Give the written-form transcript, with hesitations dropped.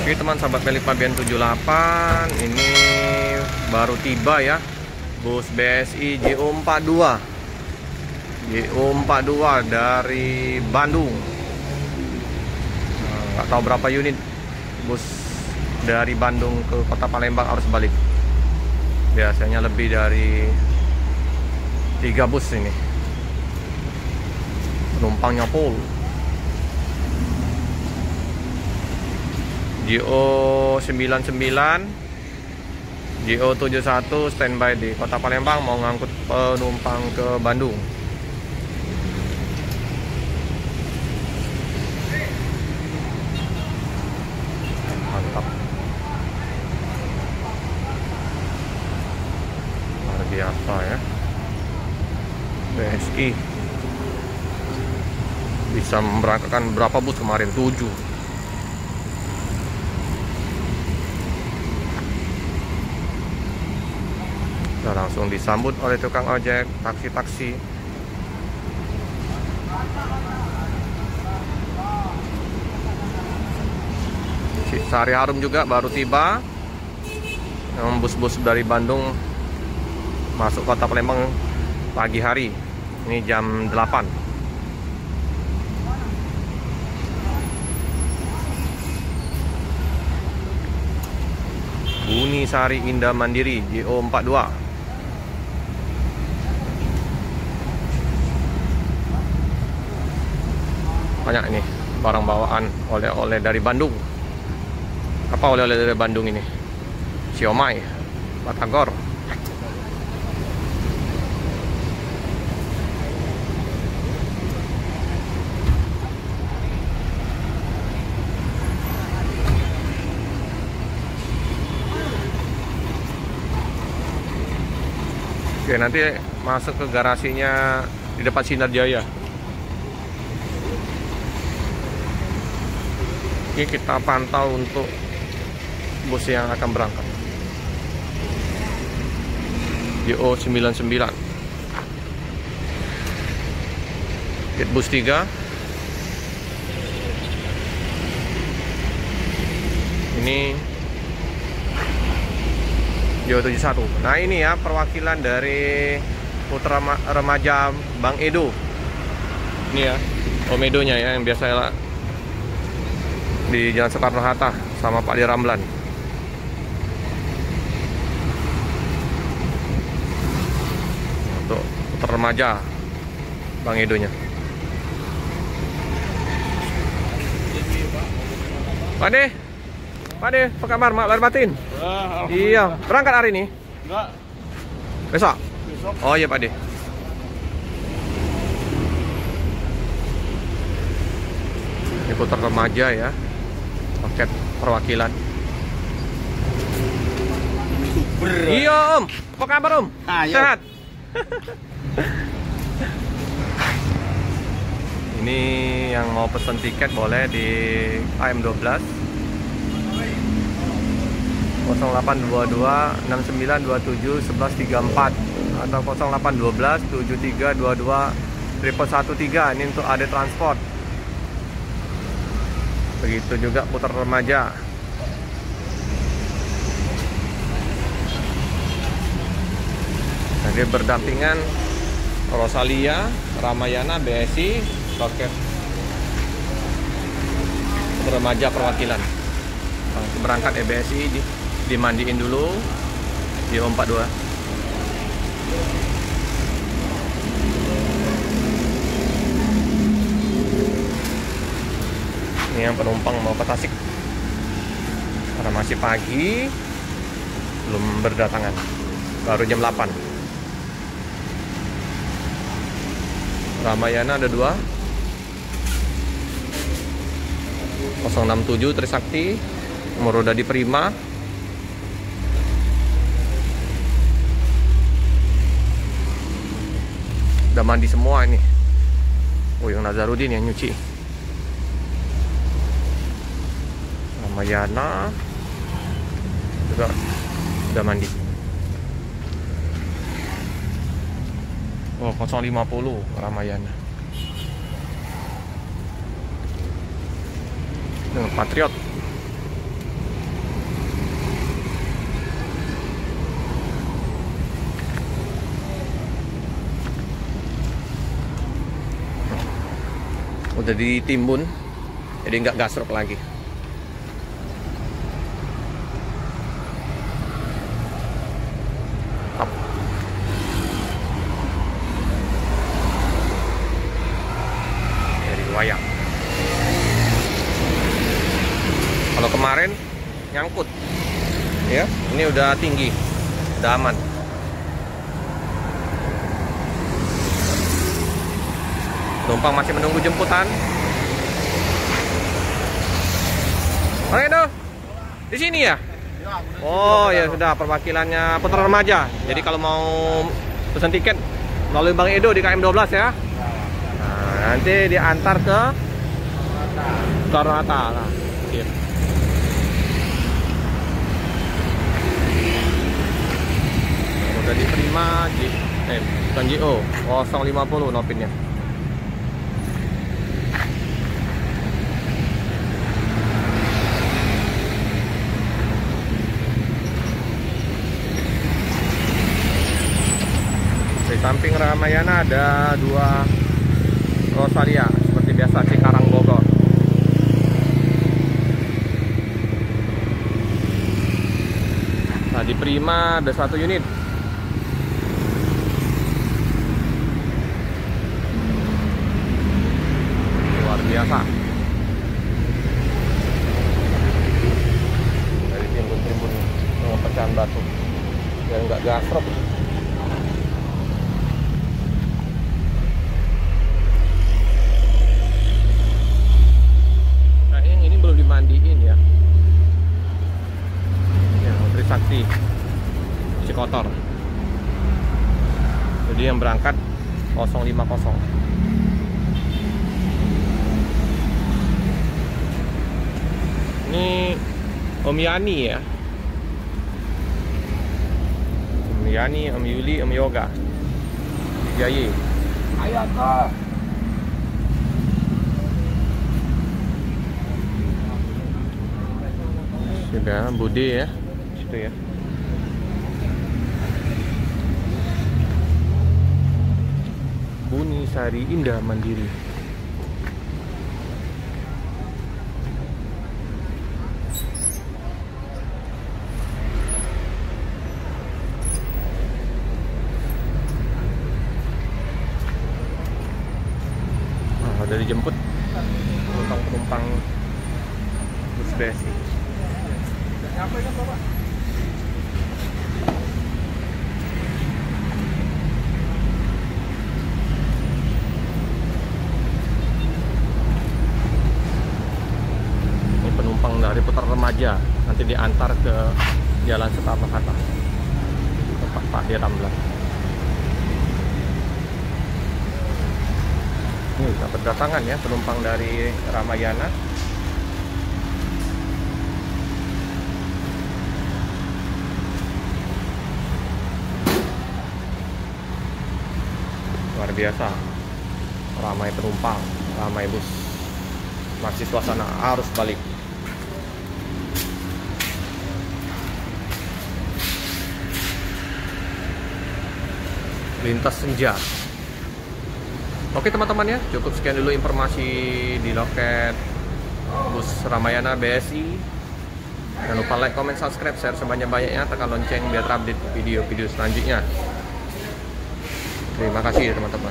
Oke teman sahabat Beli Pabean 78, ini baru tiba ya bus BSI JO42 dari Bandung. Nggak tahu berapa unit bus dari Bandung ke kota Palembang harus balik. Biasanya lebih dari 3 bus ini penumpangnya full. JO99, JO71 standby di kota Palembang mau ngangkut penumpang ke Bandung. Mantap, luar biasa ya. BSI bisa memberangkatkan berapa bus kemarin? 7. Nah, langsung disambut oleh tukang ojek, taksi-taksi. Sari Harum juga baru tiba. Yang bus-bus dari Bandung masuk kota Palembang pagi hari. Ini jam 8. Buni Sari Indah Mandiri JO42. Banyak ini barang bawaan oleh-oleh dari Bandung. Apa oleh-oleh dari Bandung ini? Siomay, batagor. Oke, nanti masuk ke garasinya di depan Sinar Jaya. Ini kita pantau untuk bus yang akan berangkat. JO99 Gate bus 3. Ini JO71. Nah ini ya perwakilan dari Putra Remaja Bang Edo. Ini ya Om Edonya ya, yang biasa di Jalan Soekarno-Hatta sama Pak Di Ramlan. Untuk Putra Remaja Bang Edonya. Pak De, apa kabar? Mak lahir batin? Iya, berangkat hari ini? Enggak. Besok? Besok. Oh iya Pak De. Ini Putra Remaja ya, paket perwakilan. Super. Iya Om, apa kabar Om? Ayo. Sehat? Ini yang mau pesen tiket boleh di AM12 0822 6927 1134 atau 0812 7322 113. Ini untuk AD Transport. Begitu juga Putra Remaja. Nah, dia berdampingan Rosalia, Ramayana, BSI, paket Putra Remaja perwakilan. Langsung berangkat BSI dimandiin dulu di O42. Ini yang penumpang mau ke Tasik karena masih pagi, belum berdatangan, baru jam 8. Ramayana ada 2, 067 Trisakti, nomor roda di Prima. Udah mandi semua ini. Oh, yang Nazarudin yang nyuci. Ramayana juga udah mandi. Oh, 050 Ramayana. Dengan Patriot. Udah ditimbun, jadi nggak gasrok lagi. Dari wayang. Kalau kemarin nyangkut, ya, ini udah tinggi, udah aman. Penumpang masih menunggu jemputan. Oke tuh, di sini ya? Oh ya sudah, perwakilannya Putra Remaja. Jadi kalau mau pesan tiket melalui Bang Edo di KM 12 ya. Nah, nanti diantar ke Soekarno-Hatta lah. Iya. Udah diterima bukan GO 050 nopinnya. Di samping Ramayana ada 2 Rosalia seperti biasa, Cikarang Bogor. Nah, di Prima ada 1 unit. Luar biasa. Dari timbun-timbun pecahan batu yang nggak gasrok. Dimandiin ya. Ya, Trisakti Cikotor. Jadi yang berangkat 050. Ini Om Yani ya. Om Yani, Om Yuli, Om Yoga. Jayi. Ayo kok. Sudah Budi ya, situ ya. Buni Sari Indah Mandiri. Nah, udah dijemput penumpang bus BSI. Apa ini Bapak? Ini penumpang dari Putra Remaja, nanti diantar ke Jalan Soekarno-Hatta, tempat Pak Ramlan. Ini dapat datangan ya penumpang dari Ramayana. Luar biasa, ramai penumpang, ramai bus. Masih suasana arus balik. Lintas senja. Oke teman-teman ya, cukup sekian dulu informasi di loket bus Ramayana BSI. Jangan lupa like, comment, subscribe, share sebanyak-banyaknya, tekan lonceng biar terupdate video-video selanjutnya. Terima kasih teman-teman.